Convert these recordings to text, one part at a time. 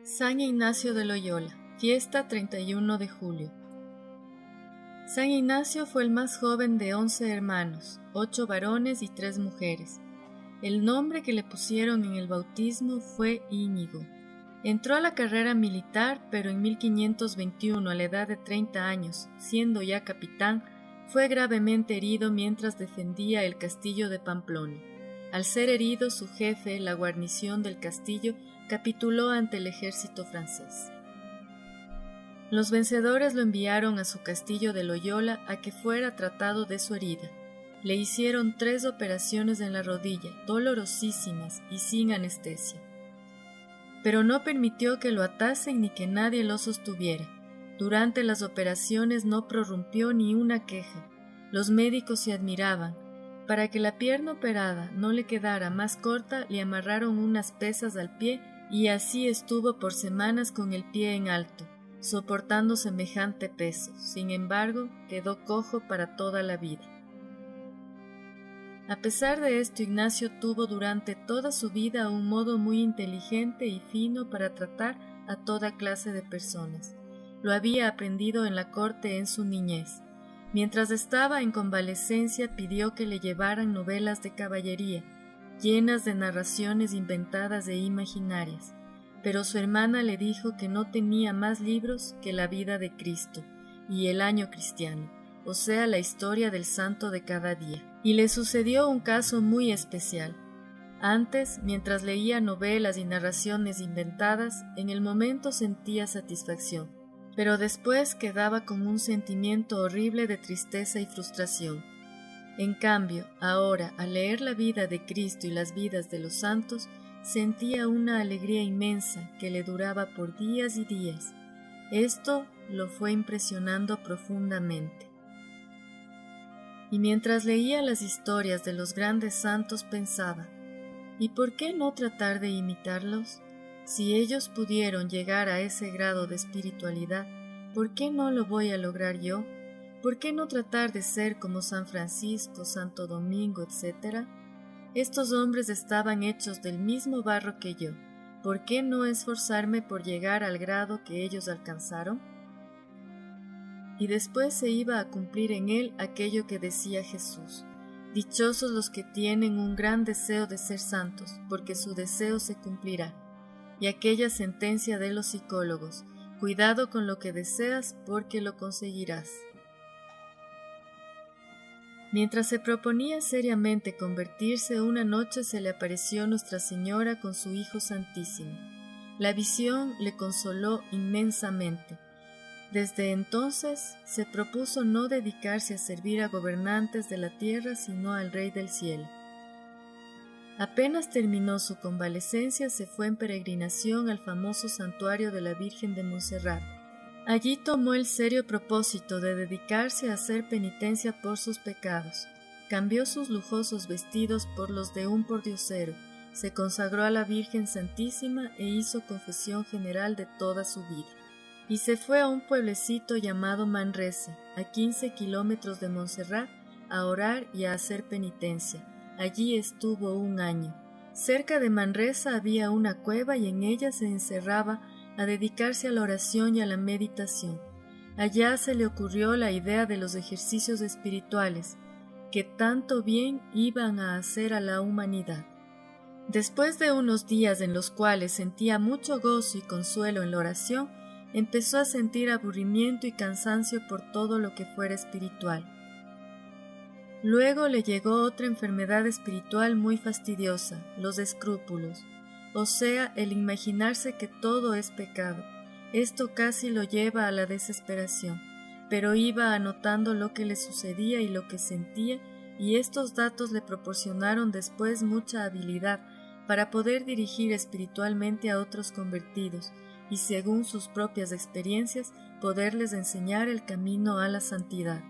San Ignacio de Loyola, fiesta 31 de julio. San Ignacio fue el más joven de 11 hermanos, 8 varones y 3 mujeres. El nombre que le pusieron en el bautismo fue Íñigo. Entró a la carrera militar, pero en 1521, a la edad de 30 años, siendo ya capitán, fue gravemente herido mientras defendía el castillo de Pamplona. Al ser herido, su jefe, la guarnición del castillo, capituló ante el ejército francés. Los vencedores lo enviaron a su castillo de Loyola a que fuera tratado de su herida. Le hicieron 3 operaciones en la rodilla, dolorosísimas y sin anestesia. Pero no permitió que lo atasen ni que nadie lo sostuviera. Durante las operaciones no prorrumpió ni una queja. Los médicos se admiraban. Para que la pierna operada no le quedara más corta, le amarraron unas pesas al pie y así estuvo por semanas con el pie en alto, soportando semejante peso. Sin embargo, quedó cojo para toda la vida. A pesar de esto, Ignacio tuvo durante toda su vida un modo muy inteligente y fino para tratar a toda clase de personas. Lo había aprendido en la corte en su niñez. Mientras estaba en convalecencia, pidió que le llevaran novelas de caballería, llenas de narraciones inventadas e imaginarias, pero su hermana le dijo que no tenía más libros que la vida de Cristo y el año cristiano, o sea, la historia del santo de cada día. Y le sucedió un caso muy especial. Antes, mientras leía novelas y narraciones inventadas, en el momento sentía satisfacción, pero después quedaba con un sentimiento horrible de tristeza y frustración. En cambio, ahora, al leer la vida de Cristo y las vidas de los santos, sentía una alegría inmensa que le duraba por días y días. Esto lo fue impresionando profundamente. Y mientras leía las historias de los grandes santos pensaba, ¿y por qué no tratar de imitarlos? Si ellos pudieron llegar a ese grado de espiritualidad, ¿por qué no lo voy a lograr yo? ¿Por qué no tratar de ser como San Francisco, Santo Domingo, etc.? Estos hombres estaban hechos del mismo barro que yo. ¿Por qué no esforzarme por llegar al grado que ellos alcanzaron? Y después se iba a cumplir en él aquello que decía Jesús: dichosos los que tienen un gran deseo de ser santos, porque su deseo se cumplirá. Y aquella sentencia de los psicólogos: cuidado con lo que deseas, porque lo conseguirás. Mientras se proponía seriamente convertirse, una noche se le apareció Nuestra Señora con su Hijo Santísimo. La visión le consoló inmensamente. Desde entonces se propuso no dedicarse a servir a gobernantes de la tierra, sino al Rey del cielo. Apenas terminó su convalecencia, se fue en peregrinación al famoso santuario de la Virgen de Montserrat. Allí tomó el serio propósito de dedicarse a hacer penitencia por sus pecados. Cambió sus lujosos vestidos por los de un pordiosero, se consagró a la Virgen Santísima e hizo confesión general de toda su vida. Y se fue a un pueblecito llamado Manresa, a 15 kilómetros de Montserrat, a orar y a hacer penitencia. Allí estuvo 1 año. Cerca de Manresa había una cueva y en ella se encerraba a dedicarse a la oración y a la meditación. Allá se le ocurrió la idea de los ejercicios espirituales, que tanto bien iban a hacer a la humanidad. Después de unos días en los cuales sentía mucho gozo y consuelo en la oración, empezó a sentir aburrimiento y cansancio por todo lo que fuera espiritual. Luego le llegó otra enfermedad espiritual muy fastidiosa, los escrúpulos, o sea, el imaginarse que todo es pecado. Esto casi lo lleva a la desesperación, pero iba anotando lo que le sucedía y lo que sentía, y estos datos le proporcionaron después mucha habilidad para poder dirigir espiritualmente a otros convertidos, y según sus propias experiencias, poderles enseñar el camino a la santidad.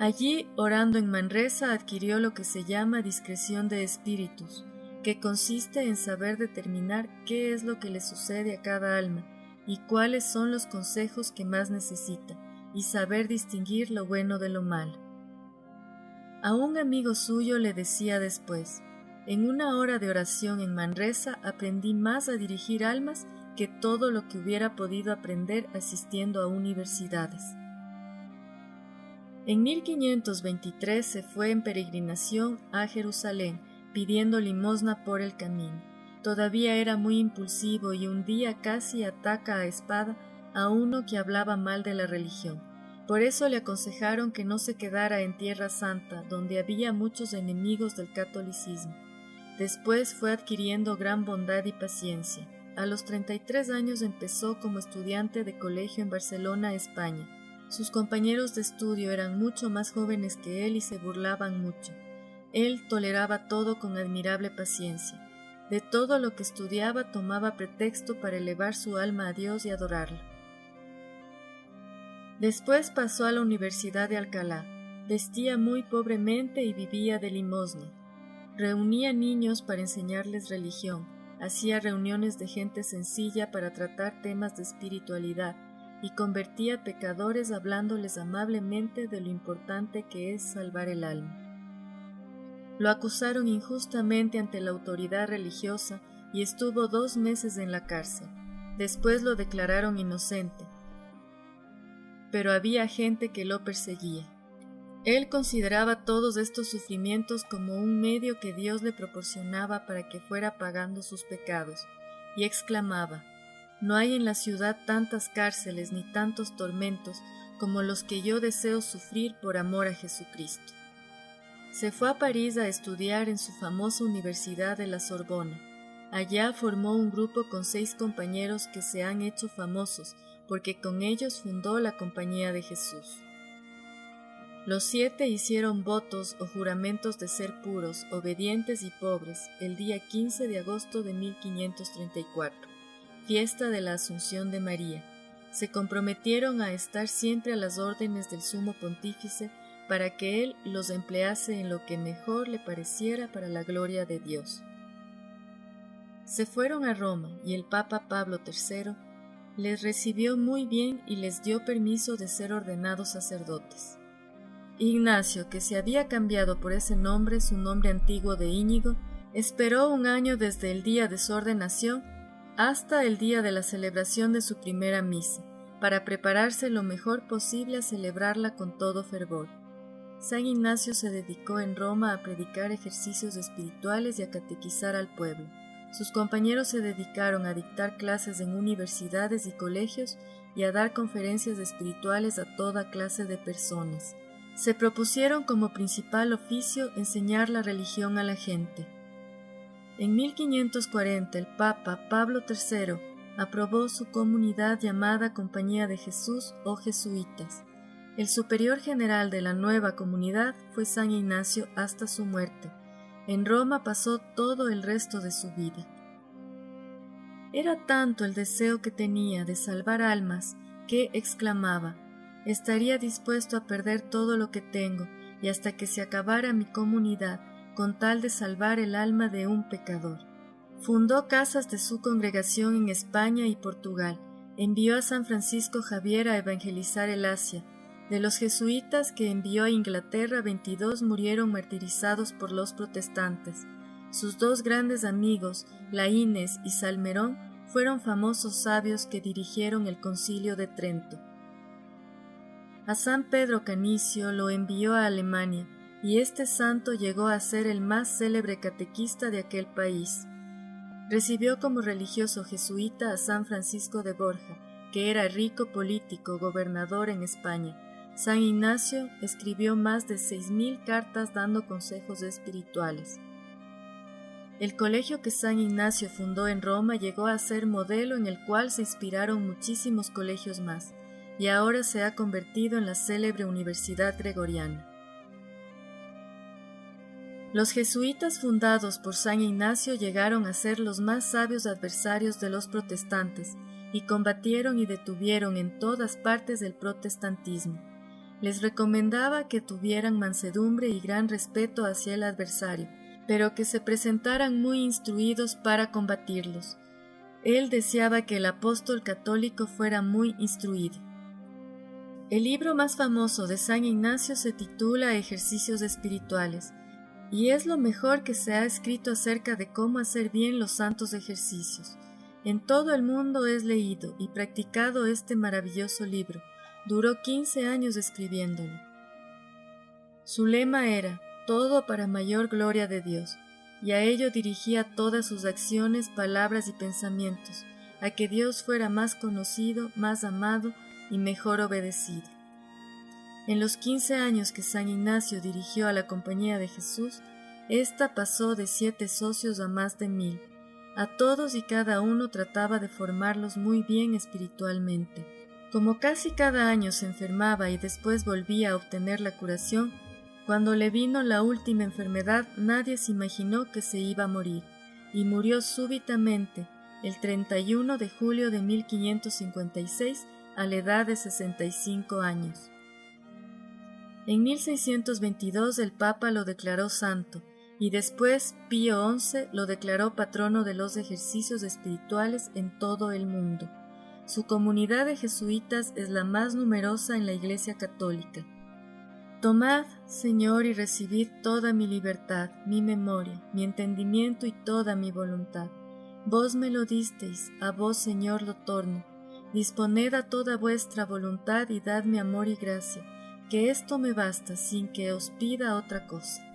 Allí, orando en Manresa, adquirió lo que se llama discreción de espíritus, que consiste en saber determinar qué es lo que le sucede a cada alma y cuáles son los consejos que más necesita, y saber distinguir lo bueno de lo malo. A un amigo suyo le decía después: En una hora de oración en Manresa aprendí más a dirigir almas que todo lo que hubiera podido aprender asistiendo a universidades. En 1523 se fue en peregrinación a Jerusalén, pidiendo limosna por el camino. Todavía era muy impulsivo y un día casi ataca a espada a uno que hablaba mal de la religión. Por eso le aconsejaron que no se quedara en Tierra Santa, donde había muchos enemigos del catolicismo. Después fue adquiriendo gran bondad y paciencia. A los 33 años empezó como estudiante de colegio en Barcelona, España. Sus compañeros de estudio eran mucho más jóvenes que él y se burlaban mucho. Él toleraba todo con admirable paciencia. De todo lo que estudiaba tomaba pretexto para elevar su alma a Dios y adorarlo. Después pasó a la Universidad de Alcalá. Vestía muy pobremente y vivía de limosna. Reunía niños para enseñarles religión, hacía reuniones de gente sencilla para tratar temas de espiritualidad y convertía pecadores hablándoles amablemente de lo importante que es salvar el alma. Lo acusaron injustamente ante la autoridad religiosa y estuvo 2 meses en la cárcel. Después lo declararon inocente, pero había gente que lo perseguía. Él consideraba todos estos sufrimientos como un medio que Dios le proporcionaba para que fuera pagando sus pecados, y exclamaba: «No hay en la ciudad tantas cárceles ni tantos tormentos como los que yo deseo sufrir por amor a Jesucristo». Se fue a París a estudiar en su famosa Universidad de la Sorbona. Allá formó un grupo con 6 compañeros que se han hecho famosos, porque con ellos fundó la Compañía de Jesús. Los 7 hicieron votos o juramentos de ser puros, obedientes y pobres el día 15 de agosto de 1534, fiesta de la Asunción de María. Se comprometieron a estar siempre a las órdenes del Sumo Pontífice para que él los emplease en lo que mejor le pareciera para la gloria de Dios. Se fueron a Roma y el Papa Pablo III les recibió muy bien y les dio permiso de ser ordenados sacerdotes. Ignacio, que se había cambiado por ese nombre, su nombre antiguo de Íñigo, esperó 1 año desde el día de su ordenación hasta el día de la celebración de su primera misa, para prepararse lo mejor posible a celebrarla con todo fervor. San Ignacio se dedicó en Roma a predicar ejercicios espirituales y a catequizar al pueblo. Sus compañeros se dedicaron a dictar clases en universidades y colegios y a dar conferencias espirituales a toda clase de personas. Se propusieron como principal oficio enseñar la religión a la gente. En 1540 el Papa Pablo III aprobó su comunidad llamada Compañía de Jesús o Jesuitas. El superior general de la nueva comunidad fue San Ignacio hasta su muerte. En Roma pasó todo el resto de su vida. Era tanto el deseo que tenía de salvar almas que exclamaba: «Estaría dispuesto a perder todo lo que tengo y hasta que se acabara mi comunidad con tal de salvar el alma de un pecador». Fundó casas de su congregación en España y Portugal. Envió a San Francisco Javier a evangelizar el Asia. De los jesuitas que envió a Inglaterra, 22 murieron martirizados por los protestantes. Sus 2 grandes amigos, Laínez y Salmerón, fueron famosos sabios que dirigieron el Concilio de Trento. A San Pedro Canicio lo envió a Alemania, y este santo llegó a ser el más célebre catequista de aquel país. Recibió como religioso jesuita a San Francisco de Borja, que era rico político, gobernador en España. San Ignacio escribió más de 6.000 cartas dando consejos espirituales. El colegio que San Ignacio fundó en Roma llegó a ser modelo en el cual se inspiraron muchísimos colegios más, y ahora se ha convertido en la célebre Universidad Gregoriana. Los jesuitas fundados por San Ignacio llegaron a ser los más sabios adversarios de los protestantes, y combatieron y detuvieron en todas partes el protestantismo. Les recomendaba que tuvieran mansedumbre y gran respeto hacia el adversario, pero que se presentaran muy instruidos para combatirlos. Él deseaba que el apóstol católico fuera muy instruido. El libro más famoso de San Ignacio se titula Ejercicios espirituales. Y es lo mejor que se ha escrito acerca de cómo hacer bien los santos ejercicios. En todo el mundo es leído y practicado este maravilloso libro. Duró 15 años escribiéndolo. Su lema era, todo para mayor gloria de Dios, y a ello dirigía todas sus acciones, palabras y pensamientos, a que Dios fuera más conocido, más amado y mejor obedecido. En los 15 años que San Ignacio dirigió a la Compañía de Jesús, ésta pasó de 7 socios a más de 1000. A todos y cada uno trataba de formarlos muy bien espiritualmente. Como casi cada año se enfermaba y después volvía a obtener la curación, cuando le vino la última enfermedad nadie se imaginó que se iba a morir, y murió súbitamente el 31 de julio de 1556 a la edad de 65 años. En 1622 el Papa lo declaró santo, y después Pío XI lo declaró patrono de los ejercicios espirituales en todo el mundo. Su comunidad de jesuitas es la más numerosa en la Iglesia Católica. Tomad, Señor, y recibid toda mi libertad, mi memoria, mi entendimiento y toda mi voluntad. Vos me lo disteis, a vos, Señor, lo torno. Disponed a toda vuestra voluntad y dadme amor y gracia, que esto me basta sin que os pida otra cosa.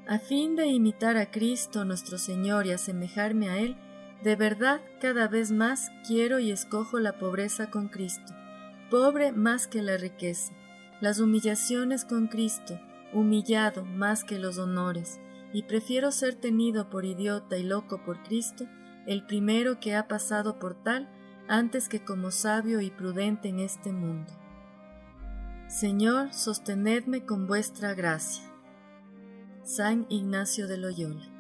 A fin de imitar a Cristo nuestro Señor y asemejarme a Él, de verdad cada vez más quiero y escojo la pobreza con Cristo, pobre más que la riqueza, las humillaciones con Cristo, humillado más que los honores, y prefiero ser tenido por idiota y loco por Cristo, el primero que ha pasado por tal, antes que como sabio y prudente en este mundo. Señor, sostenedme con vuestra gracia. San Ignacio de Loyola.